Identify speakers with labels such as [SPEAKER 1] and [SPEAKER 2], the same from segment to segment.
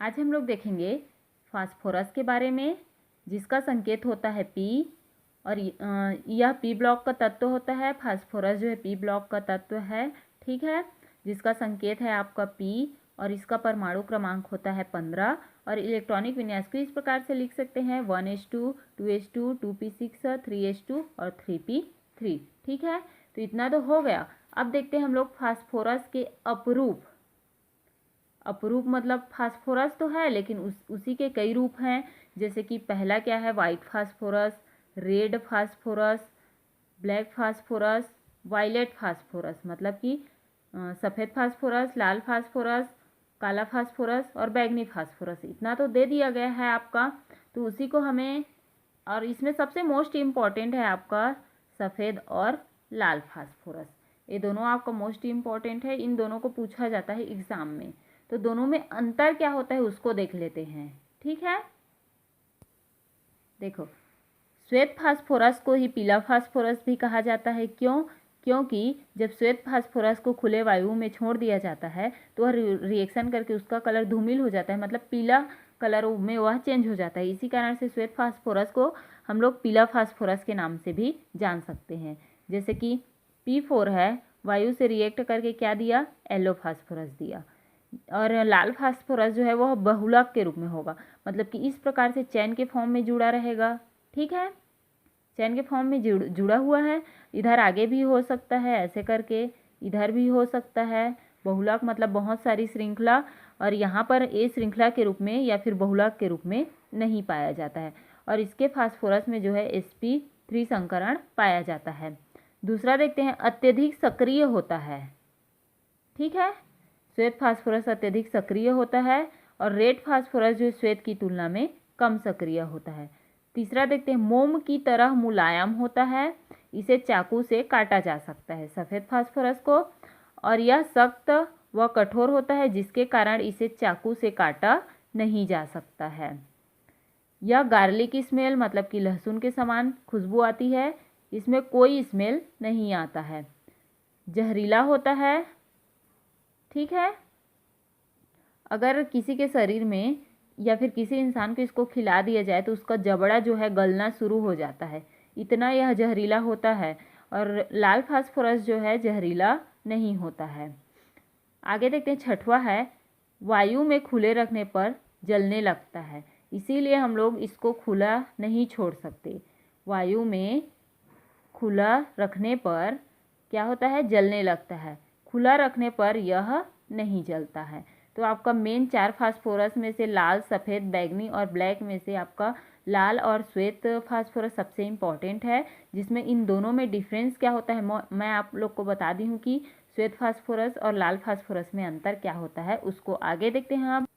[SPEAKER 1] आज हम लोग देखेंगे फास्फोरस के बारे में, जिसका संकेत होता है P। और यह P ब्लॉक का तत्व होता है। फास्फोरस जो है P ब्लॉक का तत्व है, ठीक है, जिसका संकेत है आपका P। और इसका परमाणु क्रमांक होता है 15। और इलेक्ट्रॉनिक विन्यास को इस प्रकार से लिख सकते हैं 1s2 2s2 2p6 3s2 और 3p3, ठीक है। तो इतना तो हो गया। अब देखते हैं हम लोग फास्फोरस के अपरूप। अपरूप मतलब फास्फोरस तो है, लेकिन उसी के कई रूप हैं। जैसे कि पहला क्या है, white phosphorus, red phosphorus, black phosphorus, violet phosphorus, मतलब कि सफ़ेद फास्फोरस, लाल फास्फोरस, काला फास्फोरस और बैंगनी फास्फोरस। इतना तो दे दिया गया है आपका, तो उसी को हमें, और इसमें सबसे मोस्ट इम्पॉर्टेंट है आपका सफ़ेद और लाल फास्फोरस। ये दोनों आपका मोस्ट इम्पॉर्टेंट है, इन दोनों को पूछा जाता है एग्ज़ाम में। तो दोनों में अंतर क्या होता है उसको देख लेते हैं, ठीक है। देखो, श्वेत फास्फोरस को ही पीला फास्फोरस भी कहा जाता है। क्यों? क्योंकि जब श्वेत फास्फोरस को खुले वायु में छोड़ दिया जाता है तो वह रिएक्शन करके उसका कलर धूमिल हो जाता है, मतलब पीला कलर में वह चेंज हो जाता है। इसी कारण से श्वेत फास्फोरस को हम लोग पीला फास्फोरस के नाम से भी जान सकते हैं। जैसे कि P4 है, वायु से रिएक्ट करके क्या दिया, येलो फास्फोरस दिया। और लाल फास्फोरस जो है वह बहुलक के रूप में होगा, मतलब कि इस प्रकार से चैन के फॉर्म में जुड़ा रहेगा, ठीक है। चैन के फॉर्म में जुड़ा हुआ है। इधर आगे भी हो सकता है ऐसे करके, इधर भी हो सकता है। बहुलक मतलब बहुत सारी श्रृंखला, और यहाँ पर ए श्रृंखला के रूप में या फिर बहुलक के रूप में नहीं पाया जाता है। और इसके फास्फोरस में जो है sp3 संकरण पाया जाता है। दूसरा देखते हैं, अत्यधिक सक्रिय होता है, ठीक है। श्वेत फास्फोरस अत्यधिक सक्रिय होता है और रेड फास्फोरस जो श्वेत की तुलना में कम सक्रिय होता है। तीसरा देखते हैं, मोम की तरह मुलायम होता है, इसे चाकू से काटा जा सकता है सफ़ेद फास्फोरस को। और यह सख्त व कठोर होता है, जिसके कारण इसे चाकू से काटा नहीं जा सकता है। यह गार्लिक स्मेल मतलब कि लहसुन के समान खुशबू आती है, इसमें कोई स्मेल नहीं आता है। जहरीला होता है, ठीक है। अगर किसी के शरीर में या फिर किसी इंसान को इसको खिला दिया जाए तो उसका जबड़ा जो है गलना शुरू हो जाता है, इतना यह जहरीला होता है। और लाल फास्फोरस जो है जहरीला नहीं होता है। आगे देखते हैं, छठवां है, वायु में खुले रखने पर जलने लगता है, इसीलिए हम लोग इसको खुला नहीं छोड़ सकते। वायु में खुला रखने पर क्या होता है, जलने लगता है। खुला रखने पर यह नहीं जलता है। तो आपका मेन 4 फास्फोरस में से लाल, सफ़ेद, बैंगनी और ब्लैक में से आपका लाल और श्वेत फास्फोरस सबसे इम्पॉर्टेंट है, जिसमें इन दोनों में डिफरेंस क्या होता है मैं आप लोग को बता दी हूँ कि श्वेत फास्फोरस और लाल फास्फोरस में अंतर क्या होता है, उसको आगे देखते हैं। आप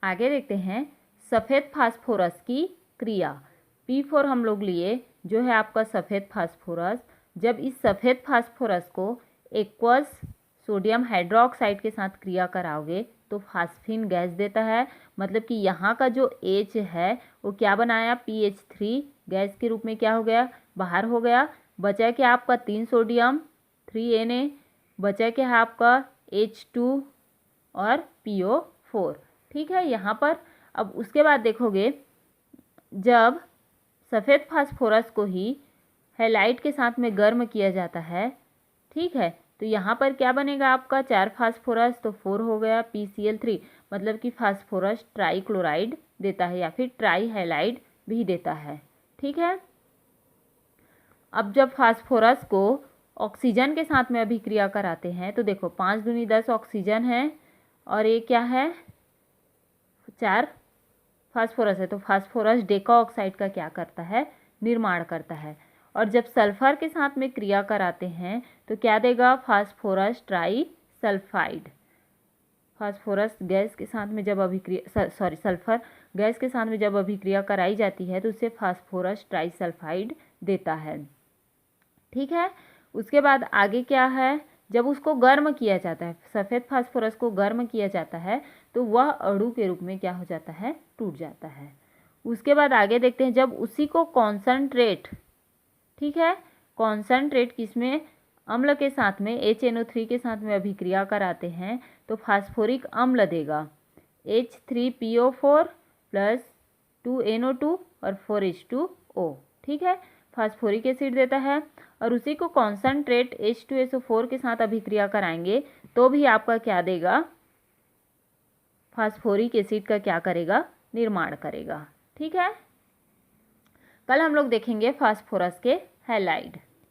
[SPEAKER 1] आगे देखते हैं, सफ़ेद फास्फोरस की क्रिया। P4 हम लोग लिए, जो है आपका सफ़ेद फास्फोरस। जब इस सफ़ेद फास्फोरस को एक्वस सोडियम हाइड्रोक्साइड के साथ क्रिया कराओगे तो फास्फिन गैस देता है, मतलब कि यहाँ का जो H है वो क्या बनाया, PH3 गैस के रूप में क्या हो गया, बाहर हो गया। बचा क्या आपका 3 सोडियम 3Na, बचा क्या है आपका H2 और PO4, ठीक है। यहाँ पर अब उसके बाद देखोगे, जब सफ़ेद फास्फोरस को ही हैलाइड के साथ में गर्म किया जाता है, ठीक है, तो यहाँ पर क्या बनेगा आपका 4 फास्फोरस तो 4 हो गया PCl3, मतलब कि फास्फोरस ट्राइक्लोराइड देता है या फिर ट्राई हैलाइड भी देता है, ठीक है। अब जब फास्फोरस को ऑक्सीजन के साथ में अभिक्रिया कराते हैं तो देखो 5 दूनी 10 ऑक्सीजन है और ये क्या है, 4 फास्फोरस है। तो फास्फोरस डेका ऑक्साइड का क्या करता है, निर्माण करता है। और जब सल्फर के साथ में क्रिया कराते हैं तो क्या देगा, phosphorus try sulphide. Phosphorus gas के साथ में जब अभिक्रिया सल्फर गैस के साथ में जब अभिक्रिया कराई जाती है तो उससे फास्फोरस ट्राई सल्फाइड देता है, ठीक है। उसके बाद आगे क्या है, जब उसको गर्म किया जाता है, सफ़ेद फास्फोरस को गर्म किया जाता है तो वह अणु के रूप में क्या हो जाता है, टूट जाता है। उसके बाद आगे देखते हैं, जब उसी को कॉन्सनट्रेट, ठीक है, कॉन्सनट्रेट किसमें, अम्ल के साथ में HNO3 के साथ में अभिक्रिया कराते हैं तो फास्फोरिक अम्ल देगा H3PO4 प्लस 2NO2 और 4H2O, ठीक है, फास्फोरिक एसिड देता है। और उसी को कॉन्सनट्रेट H2SO4 के साथ अभिक्रिया कराएंगे तो भी आपका क्या देगा, फास्फोरिक एसिड का क्या करेगा, निर्माण करेगा, ठीक है। कल हम लोग देखेंगे फास्फोरस के हैलाइड।